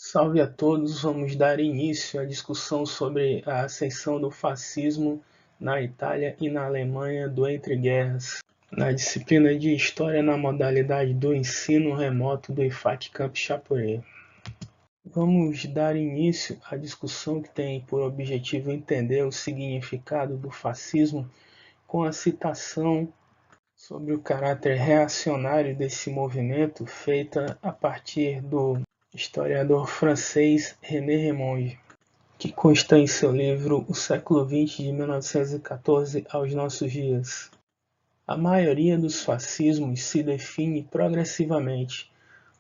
Salve a todos, vamos dar início à discussão sobre a ascensão do fascismo na Itália e na Alemanha do Entre-Guerras, na disciplina de História na modalidade do ensino remoto do IFAC Campus Chapurê. Vamos dar início à discussão que tem por objetivo entender o significado do fascismo com a citação sobre o caráter reacionário desse movimento feita a partir do historiador francês René Remonge, que consta em seu livro O Século XX de 1914 aos nossos dias. A maioria dos fascismos se define progressivamente.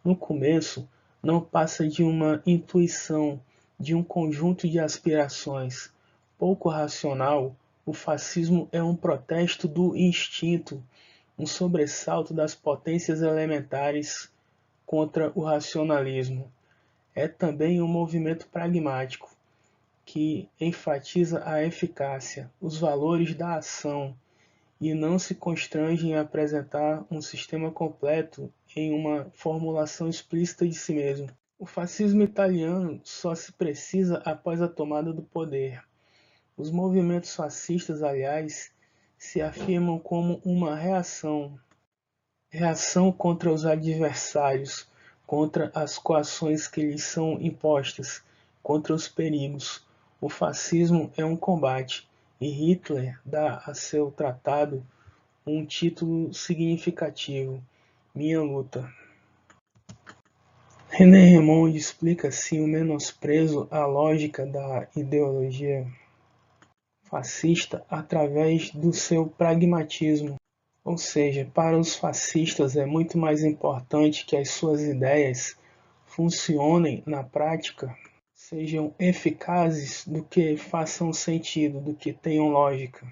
No começo, não passa de uma intuição, de um conjunto de aspirações. Pouco racional, o fascismo é um protesto do instinto, um sobressalto das potências elementares contra o racionalismo. É também um movimento pragmático, que enfatiza a eficácia, os valores da ação, e não se constrange em apresentar um sistema completo em uma formulação explícita de si mesmo. O fascismo italiano só se precisa após a tomada do poder. Os movimentos fascistas, aliás, se afirmam como uma reação contra os adversários, contra as coações que lhes são impostas, contra os perigos. O fascismo é um combate, e Hitler dá a seu tratado um título significativo: Minha Luta. René Remonge explica assim o menosprezo à lógica da ideologia fascista através do seu pragmatismo. Ou seja, para os fascistas é muito mais importante que as suas ideias funcionem na prática, sejam eficazes, do que façam sentido, do que tenham lógica.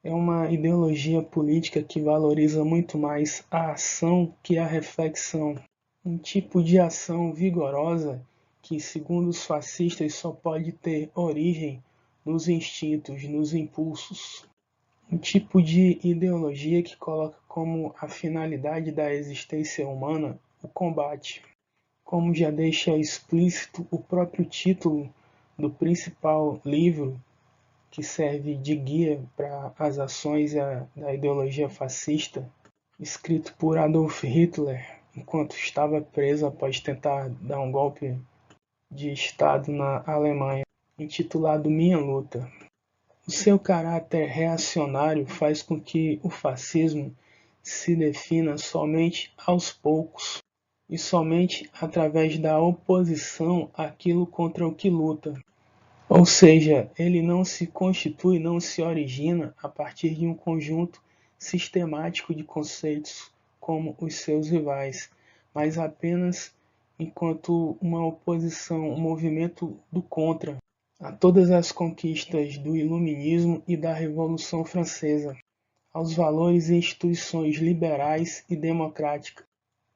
É uma ideologia política que valoriza muito mais a ação que a reflexão. Um tipo de ação vigorosa que, segundo os fascistas, só pode ter origem nos instintos, nos impulsos. Um tipo de ideologia que coloca como a finalidade da existência humana o combate, como já deixa explícito o próprio título do principal livro que serve de guia para as ações da ideologia fascista, escrito por Adolf Hitler enquanto estava preso após tentar dar um golpe de Estado na Alemanha, intitulado Minha Luta. O seu caráter reacionário faz com que o fascismo se defina somente aos poucos e somente através da oposição àquilo contra o que luta. Ou seja, ele não se constitui, não se origina a partir de um conjunto sistemático de conceitos como os seus rivais, mas apenas enquanto uma oposição, um movimento do contra a todas as conquistas do Iluminismo e da Revolução Francesa, aos valores e instituições liberais e democráticas.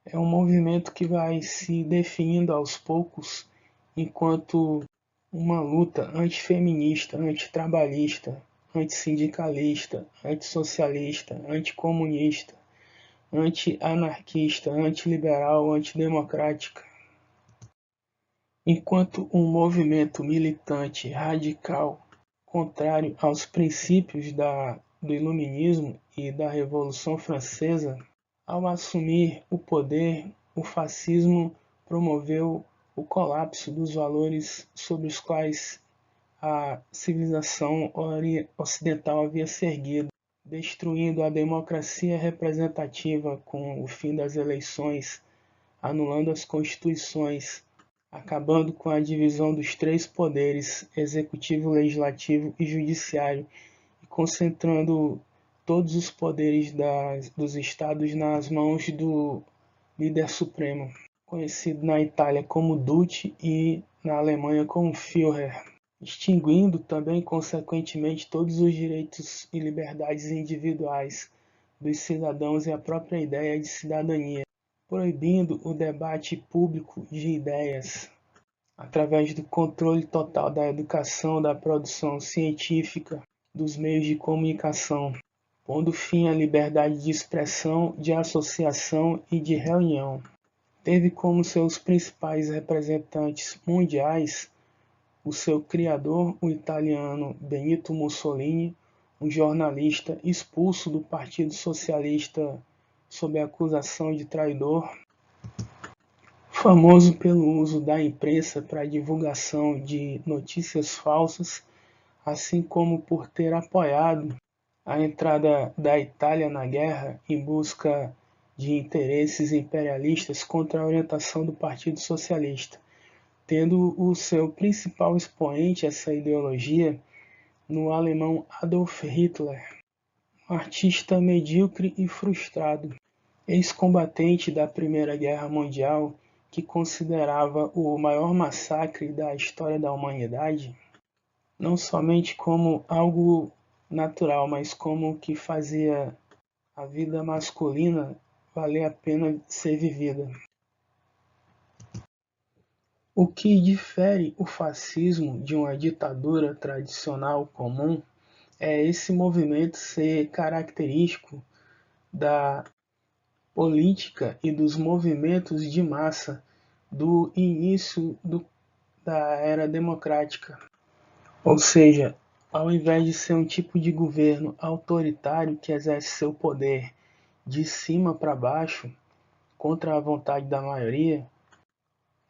É um movimento que vai se definindo aos poucos enquanto uma luta antifeminista, antitrabalhista, antissindicalista, antissocialista, anticomunista, anti-anarquista, antiliberal, antidemocrática. Enquanto um movimento militante radical, contrário aos princípios do Iluminismo e da Revolução Francesa, ao assumir o poder, o fascismo promoveu o colapso dos valores sobre os quais a civilização ocidental havia se erguido, destruindo a democracia representativa com o fim das eleições, anulando as constituições, acabando com a divisão dos três poderes, executivo, legislativo e judiciário, e concentrando todos os poderes dos estados nas mãos do líder supremo, conhecido na Itália como Duce e na Alemanha como Führer, extinguindo também, consequentemente, todos os direitos e liberdades individuais dos cidadãos e a própria ideia de cidadania, proibindo o debate público de ideias, através do controle total da educação, da produção científica, dos meios de comunicação, pondo fim à liberdade de expressão, de associação e de reunião. teve como seus principais representantes mundiais o seu criador, o italiano Benito Mussolini, um jornalista expulso do Partido Socialista sob a acusação de traidor, famoso pelo uso da imprensa para a divulgação de notícias falsas, assim como por ter apoiado a entrada da Itália na guerra em busca de interesses imperialistas contra a orientação do Partido Socialista, tendo o seu principal expoente essa ideologia no alemão Adolf Hitler, um artista medíocre e frustrado, ex-combatente da Primeira Guerra Mundial que considerava o maior massacre da história da humanidade, não somente como algo natural, mas como o que fazia a vida masculina valer a pena ser vivida. O que difere o fascismo de uma ditadura tradicional comum é esse movimento ser característico da política e dos movimentos de massa do início da era democrática. Ou seja, ao invés de ser um tipo de governo autoritário que exerce seu poder de cima para baixo, contra a vontade da maioria,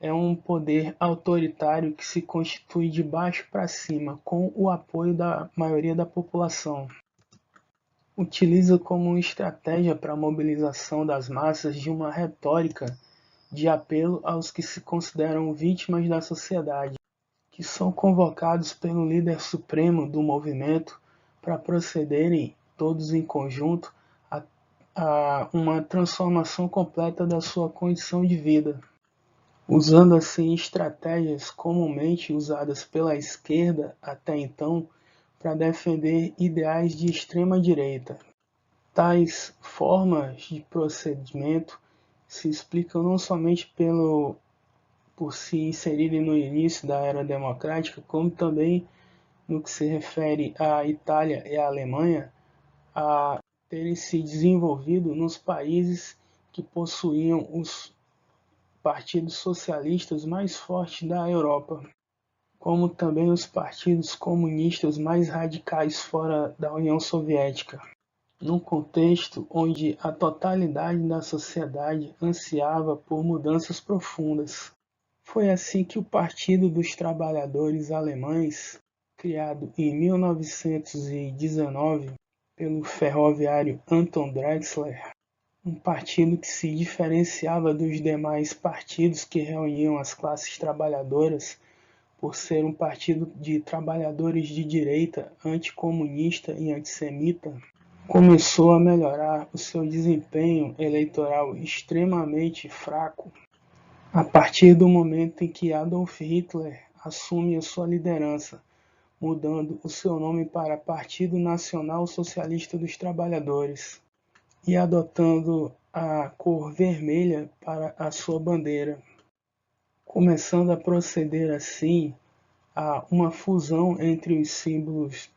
é um poder autoritário que se constitui de baixo para cima, com o apoio da maioria da população. Utiliza como estratégia para a mobilização das massas de uma retórica de apelo aos que se consideram vítimas da sociedade, que são convocados pelo líder supremo do movimento para procederem, todos em conjunto, a uma transformação completa da sua condição de vida, usando assim estratégias comumente usadas pela esquerda até então para defender ideais de extrema-direita. Tais formas de procedimento se explicam não somente por se inserirem no início da era democrática, como também no que se refere à Itália e à Alemanha, a terem se desenvolvido nos países que possuíam os partidos socialistas mais fortes da Europa, como também os partidos comunistas mais radicais fora da União Soviética, num contexto onde a totalidade da sociedade ansiava por mudanças profundas. Foi assim que o Partido dos Trabalhadores Alemães, criado em 1919 pelo ferroviário Anton Drexler, um partido que se diferenciava dos demais partidos que reuniam as classes trabalhadoras por ser um partido de trabalhadores de direita, anticomunista e antissemita, começou a melhorar o seu desempenho eleitoral extremamente fraco a partir do momento em que Adolf Hitler assume a sua liderança, mudando o seu nome para Partido Nacional Socialista dos Trabalhadores e adotando a cor vermelha para a sua bandeira, começando a proceder assim a uma fusão entre os símbolos,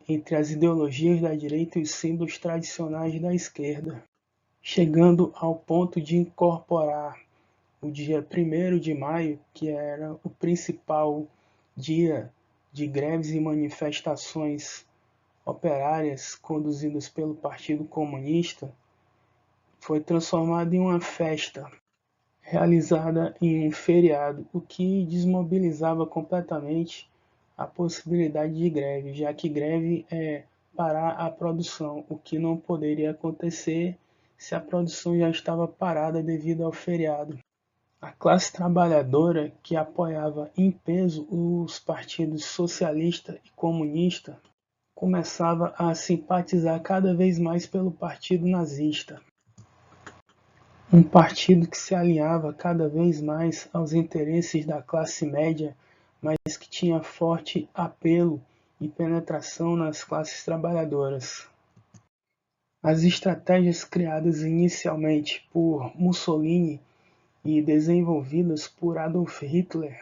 entre as ideologias da direita e os símbolos tradicionais da esquerda, chegando ao ponto de incorporar o dia 1º de maio, que era o principal dia de greves e manifestações operárias conduzidas pelo Partido Comunista, foi transformado em uma festa realizada em um feriado, o que desmobilizava completamente a possibilidade de greve, já que greve é parar a produção, o que não poderia acontecer se a produção já estava parada devido ao feriado. A classe trabalhadora, que apoiava em peso os partidos socialista e comunista, começava a simpatizar cada vez mais pelo partido nazista, um partido que se alinhava cada vez mais aos interesses da classe média, mas que tinha forte apelo e penetração nas classes trabalhadoras. As estratégias criadas inicialmente por Mussolini e desenvolvidas por Adolf Hitler,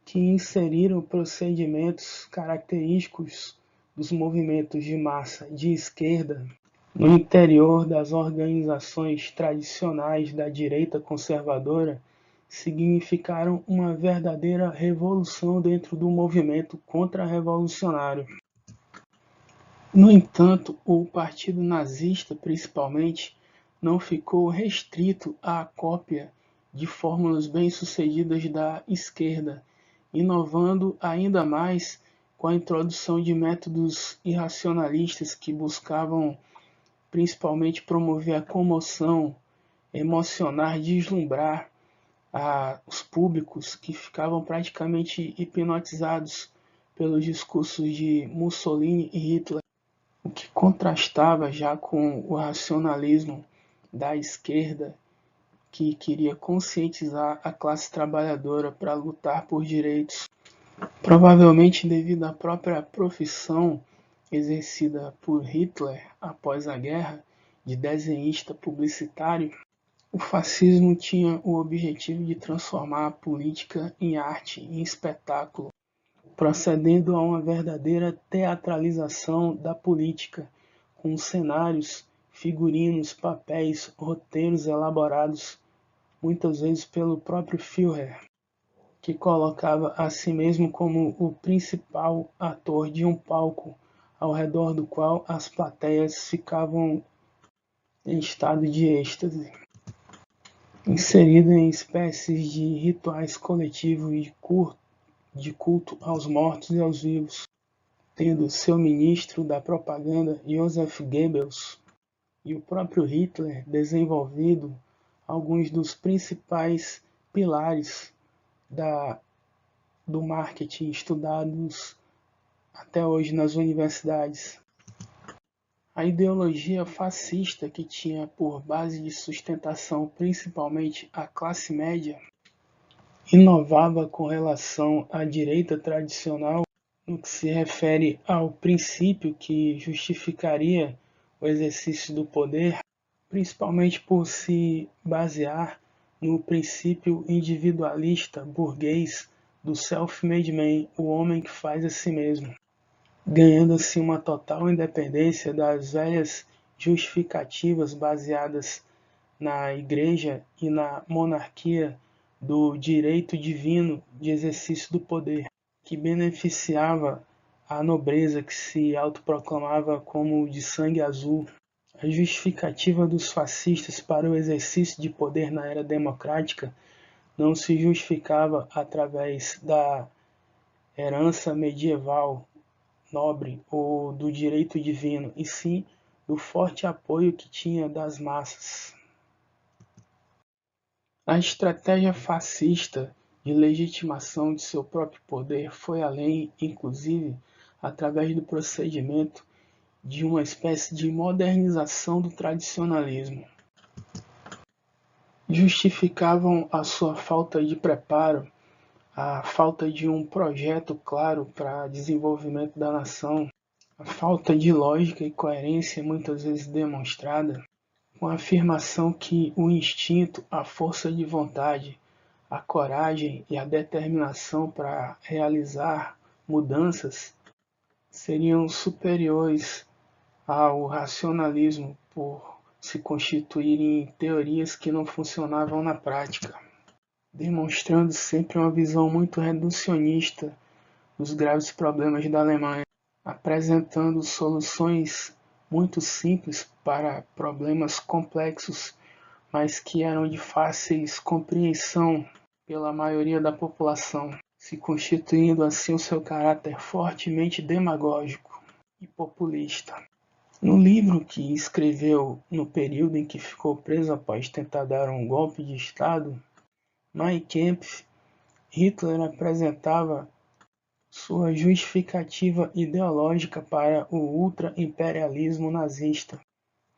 que inseriram procedimentos característicos dos movimentos de massa de esquerda, No interior das organizações tradicionais da direita conservadora, significaram uma verdadeira revolução dentro do movimento contra-revolucionário. No entanto, o Partido Nazista, principalmente, não ficou restrito à cópia de fórmulas bem-sucedidas da esquerda, inovando ainda mais com a introdução de métodos irracionalistas que buscavam principalmente promover a comoção, emocionar, deslumbrar os públicos que ficavam praticamente hipnotizados pelos discursos de Mussolini e Hitler, o que contrastava já com o racionalismo da esquerda, que queria conscientizar a classe trabalhadora para lutar por direitos. Provavelmente devido à própria profissão exercida por Hitler após a guerra de desenhista publicitário, o fascismo tinha o objetivo de transformar a política em arte, em espetáculo, procedendo a uma verdadeira teatralização da política, com cenários, figurinos, papéis, roteiros elaborados muitas vezes pelo próprio Führer, que colocava a si mesmo como o principal ator de um palco, ao redor do qual as plateias ficavam em estado de êxtase, inserido em espécies de rituais coletivos de culto aos mortos e aos vivos, tendo seu ministro da propaganda, Joseph Goebbels, e o próprio Hitler desenvolvido alguns dos principais pilares do marketing estudados até hoje nas universidades. A ideologia fascista, que tinha por base de sustentação principalmente a classe média, inovava com relação à direita tradicional no que se refere ao princípio que justificaria o exercício do poder, principalmente por se basear no princípio individualista burguês do self-made man, o homem que faz a si mesmo, ganhando assim uma total independência das velhas justificativas baseadas na Igreja e na monarquia do direito divino de exercício do poder, que beneficiava a nobreza que se autoproclamava como de sangue azul. A justificativa dos fascistas para o exercício de poder na era democrática não se justificava através da herança medieval nobre ou do direito divino, e sim do forte apoio que tinha das massas. A estratégia fascista de legitimação de seu próprio poder foi além, inclusive, através do procedimento de uma espécie de modernização do tradicionalismo. Justificavam a sua falta de preparo, a falta de um projeto claro para desenvolvimento da nação, a falta de lógica e coerência muitas vezes demonstrada, com a afirmação que o instinto, a força de vontade, a coragem e a determinação para realizar mudanças seriam superiores ao racionalismo por se constituírem em teorias que não funcionavam na prática, demonstrando sempre uma visão muito reducionista dos graves problemas da Alemanha, apresentando soluções muito simples para problemas complexos, mas que eram de fáceis compreensão pela maioria da população, se constituindo assim o seu caráter fortemente demagógico e populista. No livro que escreveu no período em que ficou preso após tentar dar um golpe de Estado, Mein Kampf, Hitler apresentava sua justificativa ideológica para o ultra-imperialismo nazista,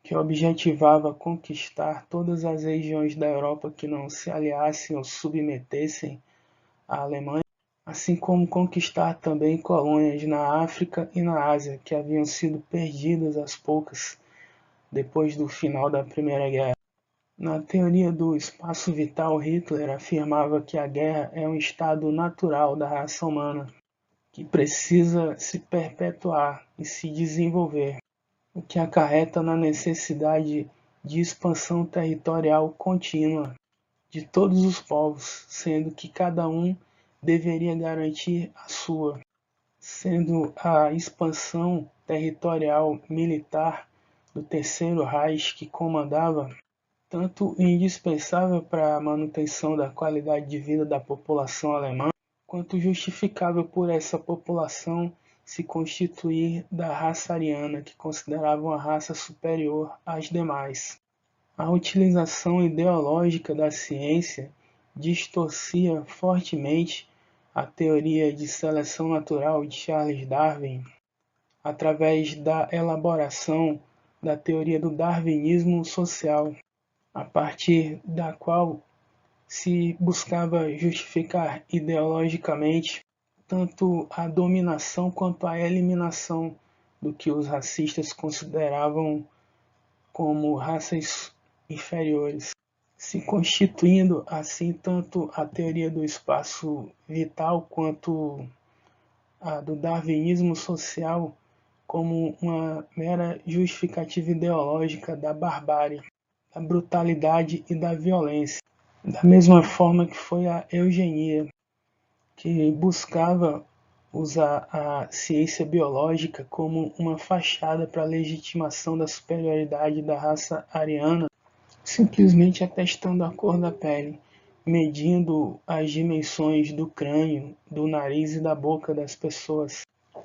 que objetivava conquistar todas as regiões da Europa que não se aliassem ou submetessem à Alemanha, assim como conquistar também colônias na África e na Ásia, que haviam sido perdidas às poucas depois do final da Primeira Guerra. Na teoria do espaço vital, Hitler afirmava que a guerra é um estado natural da raça humana, que precisa se perpetuar e se desenvolver. o que acarreta na necessidade de expansão territorial contínua de todos os povos, sendo que cada um deveria garantir a sua, sendo a expansão territorial militar do Terceiro Reich que comandava tanto indispensável para a manutenção da qualidade de vida da população alemã, quanto justificável por essa população se constituir da raça ariana, que consideravam a raça superior às demais. A utilização ideológica da ciência distorcia fortemente a teoria de seleção natural de Charles Darwin, através da elaboração da teoria do darwinismo social, a partir da qual se buscava justificar ideologicamente tanto a dominação quanto a eliminação do que os racistas consideravam como raças inferiores, se constituindo assim tanto a teoria do espaço vital quanto a do darwinismo social como uma mera justificativa ideológica da barbárie, da brutalidade e da violência. Da mesma forma que foi a eugenia, que buscava usar a ciência biológica como uma fachada para a legitimação da superioridade da raça ariana, simplesmente atestando a cor da pele, medindo as dimensões do crânio, do nariz e da boca das pessoas.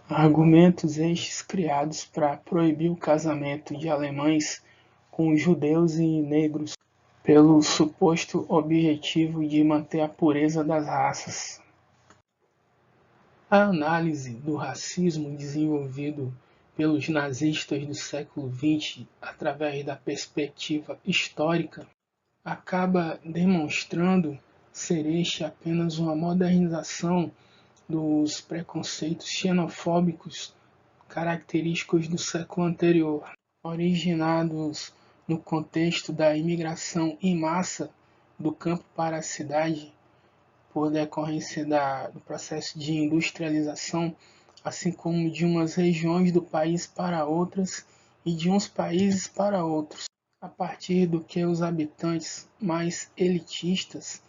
Argumentos estes criados para proibir o casamento de alemães com judeus e negros, pelo suposto objetivo de manter a pureza das raças. A análise do racismo desenvolvido pelos nazistas do século XX através da perspectiva histórica acaba demonstrando ser este apenas uma modernização dos preconceitos xenofóbicos característicos do século anterior, originados no contexto da imigração em massa do campo para a cidade, por decorrência do processo de industrialização, assim como de umas regiões do país para outras e de uns países para outros, a partir do que os habitantes mais elitistas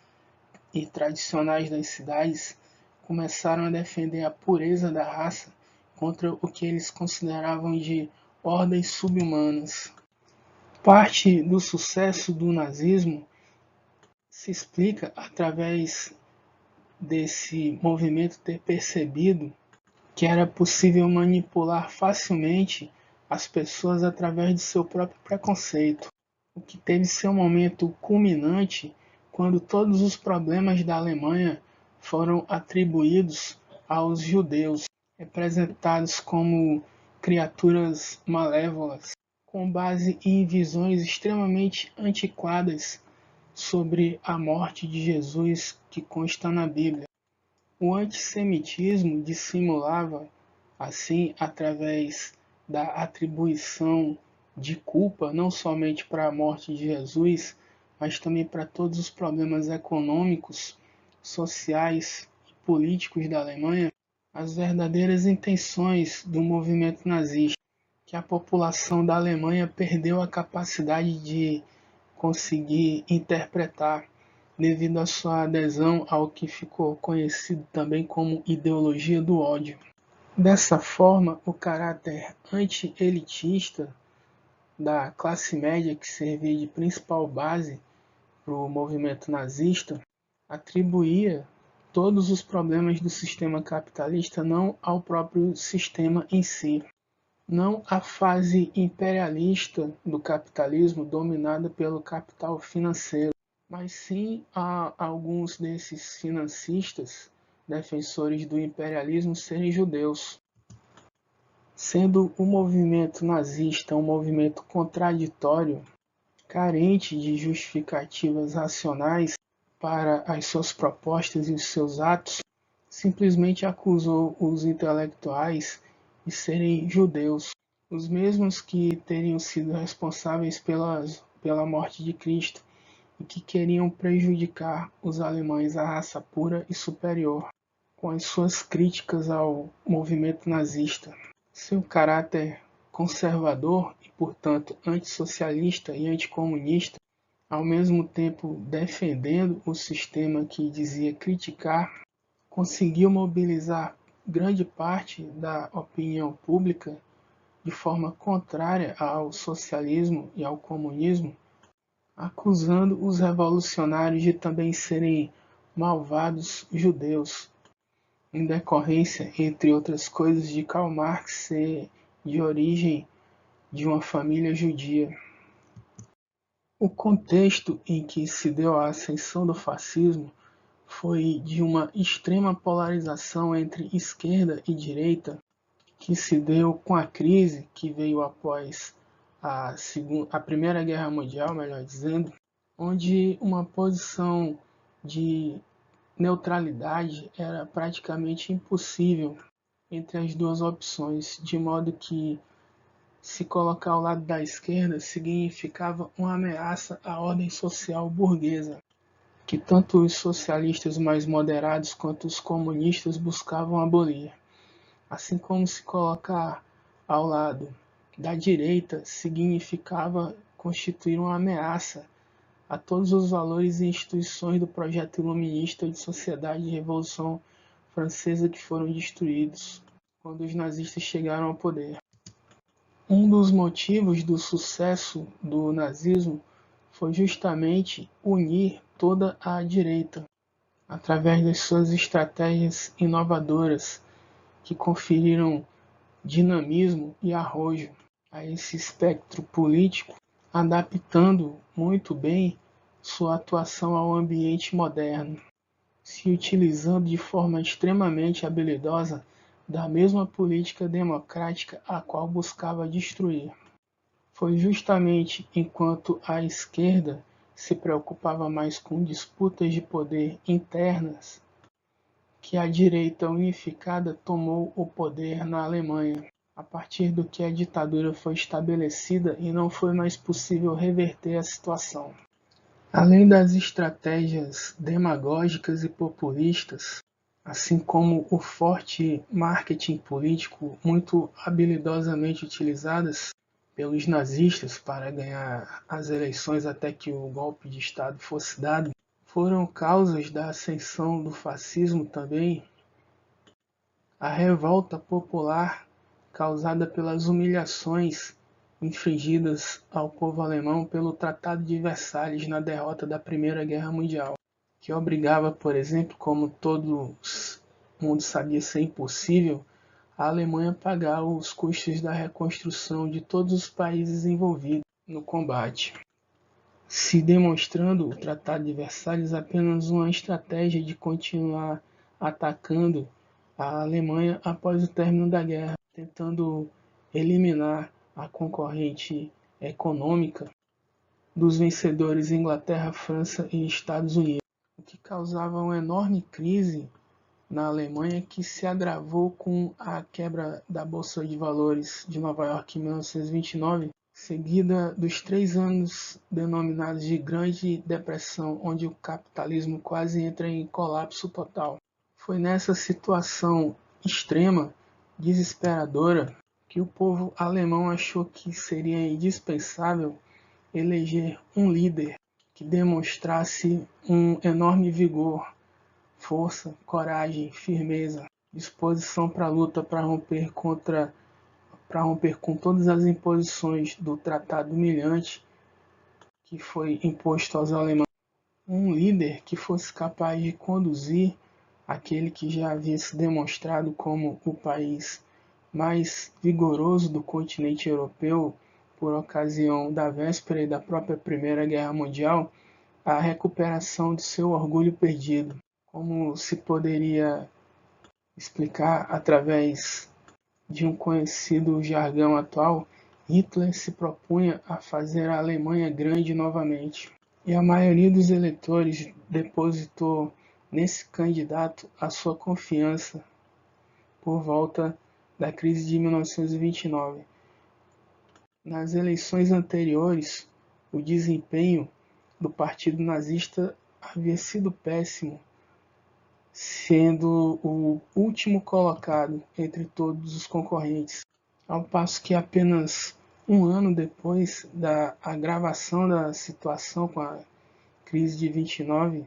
e tradicionais das cidades começaram a defender a pureza da raça contra o que eles consideravam de ordens subhumanas. Parte do sucesso do nazismo se explica através desse movimento ter percebido que era possível manipular facilmente as pessoas através de seu próprio preconceito, o que teve seu momento culminante quando todos os problemas da Alemanha foram atribuídos aos judeus, representados como criaturas malévolas, com base em visões extremamente antiquadas sobre a morte de Jesus que consta na Bíblia. O antissemitismo dissimulava, assim, através da atribuição de culpa, não somente para a morte de Jesus, mas também para todos os problemas econômicos, sociais e políticos da Alemanha, as verdadeiras intenções do movimento nazista, que a população da Alemanha perdeu a capacidade de conseguir interpretar devido à sua adesão ao que ficou conhecido também como ideologia do ódio. Dessa forma, o caráter anti-elitista da classe média, que servia de principal base para o movimento nazista, atribuía todos os problemas do sistema capitalista não ao próprio sistema em si, não à fase imperialista do capitalismo dominada pelo capital financeiro, mas sim a alguns desses financistas, defensores do imperialismo, serem judeus. Sendo o movimento nazista um movimento contraditório, carente de justificativas racionais para as suas propostas e os seus atos, simplesmente acusou os intelectuais de serem judeus, os mesmos que teriam sido responsáveis pela morte de Cristo e que queriam prejudicar os alemães, a raça pura e superior, com as suas críticas ao movimento nazista. Seu caráter conservador e, portanto, antissocialista e anticomunista, ao mesmo tempo defendendo o sistema que dizia criticar, conseguiu mobilizar grande parte da opinião pública de forma contrária ao socialismo e ao comunismo, acusando os revolucionários de também serem malvados judeus, em decorrência, entre outras coisas, de Karl Marx ser de origem de uma família judia. O contexto em que se deu a ascensão do fascismo foi de uma extrema polarização entre esquerda e direita, que se deu com a crise que veio após a Primeira Guerra Mundial, melhor dizendo, onde uma posição de neutralidade era praticamente impossível entre as duas opções, de modo que se colocar ao lado da esquerda significava uma ameaça à ordem social burguesa, que tanto os socialistas mais moderados quanto os comunistas buscavam abolir. Assim como se colocar ao lado da direita significava constituir uma ameaça a todos os valores e instituições do projeto iluminista de sociedade e revolução francesa que foram destruídos quando os nazistas chegaram ao poder. Um dos motivos do sucesso do nazismo foi justamente unir toda a direita, através das suas estratégias inovadoras, que conferiram dinamismo e arrojo a esse espectro político, adaptando muito bem sua atuação ao ambiente moderno, se utilizando de forma extremamente habilidosa da mesma política democrática a qual buscava destruir. Foi justamente enquanto a esquerda se preocupava mais com disputas de poder internas que a direita unificada tomou o poder na Alemanha, a partir do que a ditadura foi estabelecida e não foi mais possível reverter a situação. Além das estratégias demagógicas e populistas, assim como o forte marketing político muito habilidosamente utilizadas pelos nazistas para ganhar as eleições até que o golpe de Estado fosse dado, foram causas da ascensão do fascismo também a revolta popular causada pelas humilhações infligidas ao povo alemão pelo Tratado de Versalhes na derrota da Primeira Guerra Mundial, que obrigava, por exemplo, como todo mundo sabia ser impossível, a Alemanha a pagar os custos da reconstrução de todos os países envolvidos no combate, se demonstrando o Tratado de Versalhes apenas uma estratégia de continuar atacando a Alemanha após o término da guerra, tentando eliminar a concorrente econômica dos vencedores Inglaterra, França e Estados Unidos, o que causava uma enorme crise na Alemanha que se agravou com a quebra da Bolsa de Valores de Nova York em 1929, seguida dos 3 anos denominados de Grande Depressão, onde o capitalismo quase entra em colapso total. Foi nessa situação extrema, desesperadora, que o povo alemão achou que seria indispensável eleger um líder que demonstrasse um enorme vigor, força, coragem, firmeza, disposição para a luta, para romper com todas as imposições do tratado humilhante que foi imposto aos alemães. Um líder que fosse capaz de conduzir aquele que já havia se demonstrado como o país mais vigoroso do continente europeu por ocasião da véspera e da própria Primeira Guerra Mundial, à recuperação de seu orgulho perdido. Como se poderia explicar através de um conhecido jargão atual, Hitler se propunha a fazer a Alemanha grande novamente. E a maioria dos eleitores depositou nesse candidato a sua confiança por volta da crise de 1929. Nas eleições anteriores, o desempenho do Partido Nazista havia sido péssimo, sendo o último colocado entre todos os concorrentes. ao passo que apenas um ano depois da agravação da situação com a crise de 29,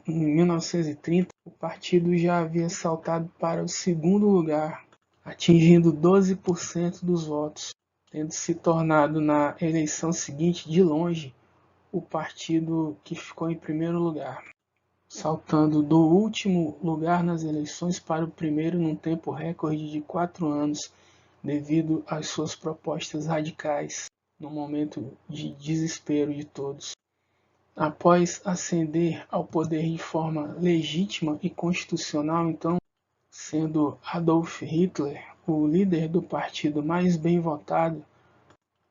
em 1930, o partido já havia saltado para o segundo lugar, atingindo 12% dos votos, tendo se tornado na eleição seguinte, de longe, o partido que ficou em primeiro lugar, saltando do último lugar nas eleições para o primeiro num tempo recorde de 4 anos, devido às suas propostas radicais, no momento de desespero de todos. Após ascender ao poder de forma legítima e constitucional, então, sendo Adolf Hitler o líder do partido mais bem votado,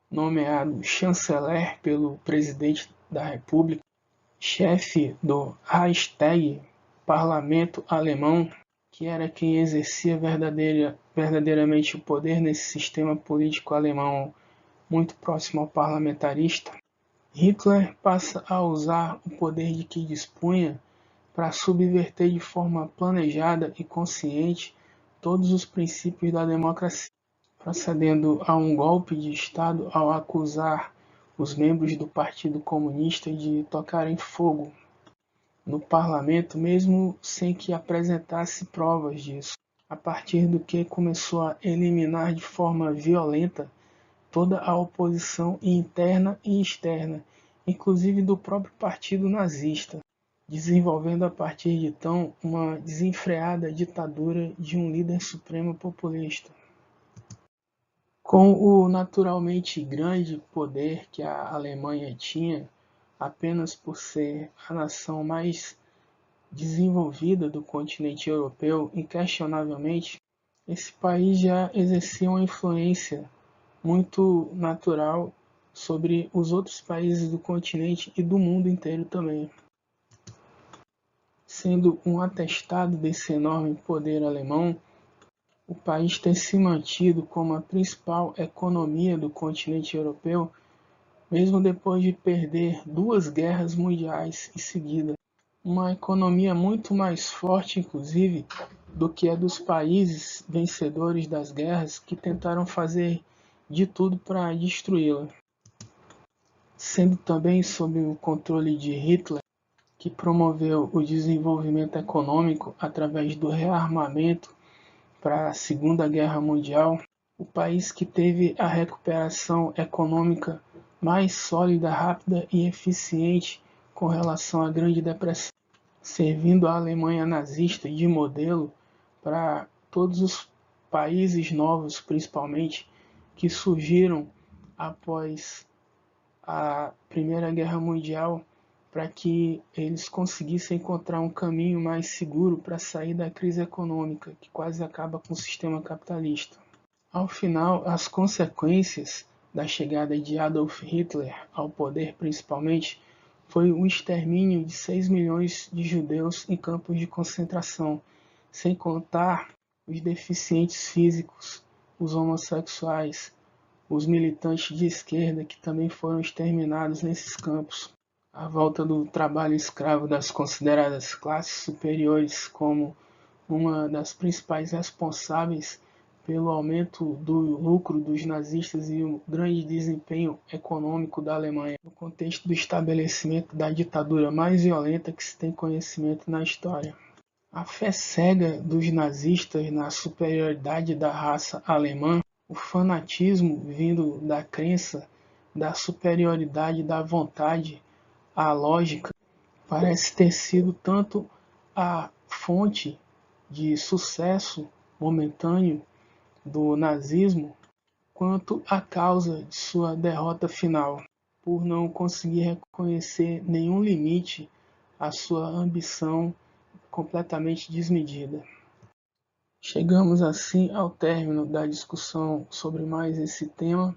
nomeado chanceler pelo presidente da República, chefe do Reichstag, parlamento alemão, que era quem exercia verdadeiramente o poder nesse sistema político alemão muito próximo ao parlamentarista, Hitler passa a usar o poder de que dispunha para subverter de forma planejada e consciente todos os princípios da democracia, procedendo a um golpe de Estado ao acusar os membros do Partido Comunista de tocarem fogo no parlamento, mesmo sem que apresentasse provas disso, a partir do que começou a eliminar de forma violenta toda a oposição interna e externa, inclusive do próprio partido nazista, desenvolvendo a partir de então uma desenfreada ditadura de um líder supremo populista. Com o naturalmente grande poder que a Alemanha tinha, apenas por ser a nação mais desenvolvida do continente europeu, inquestionavelmente, esse país já exercia uma influência muito natural sobre os outros países do continente e do mundo inteiro também. Sendo um atestado desse enorme poder alemão, o país ter se mantido como a principal economia do continente europeu, mesmo depois de perder 2 guerras mundiais em seguida. Uma economia muito mais forte, inclusive, do que a dos países vencedores das guerras que tentaram fazer de tudo para destruí-la. Sendo também sob o controle de Hitler, que promoveu o desenvolvimento econômico através do rearmamento para a Segunda Guerra Mundial, o país que teve a recuperação econômica mais sólida, rápida e eficiente com relação à Grande Depressão, servindo a Alemanha nazista de modelo para todos os países novos, principalmente, que surgiram após a Primeira Guerra Mundial, para que eles conseguissem encontrar um caminho mais seguro para sair da crise econômica, que quase acaba com o sistema capitalista. Ao final, as consequências da chegada de Adolf Hitler ao poder, principalmente, foi o extermínio de 6 milhões de judeus em campos de concentração, sem contar os deficientes físicos, os homossexuais, os militantes de esquerda que também foram exterminados nesses campos. A volta do trabalho escravo das consideradas classes superiores como uma das principais responsáveis pelo aumento do lucro dos nazistas e o grande desempenho econômico da Alemanha, no contexto do estabelecimento da ditadura mais violenta que se tem conhecimento na história. A fé cega dos nazistas na superioridade da raça alemã, o fanatismo vindo da crença da superioridade da vontade à lógica, parece ter sido tanto a fonte de sucesso momentâneo do nazismo, quanto a causa de sua derrota final, por não conseguir reconhecer nenhum limite à sua ambição completamente desmedida. Chegamos assim ao término da discussão sobre mais esse tema.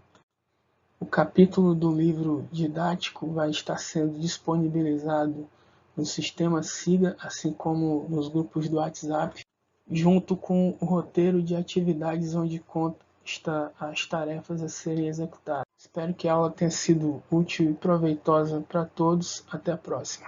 O capítulo do livro didático vai estar sendo disponibilizado no sistema Siga, assim como nos grupos do WhatsApp, junto com o roteiro de atividades onde consta as tarefas a serem executadas. Espero que a aula tenha sido útil e proveitosa para todos. Até a próxima.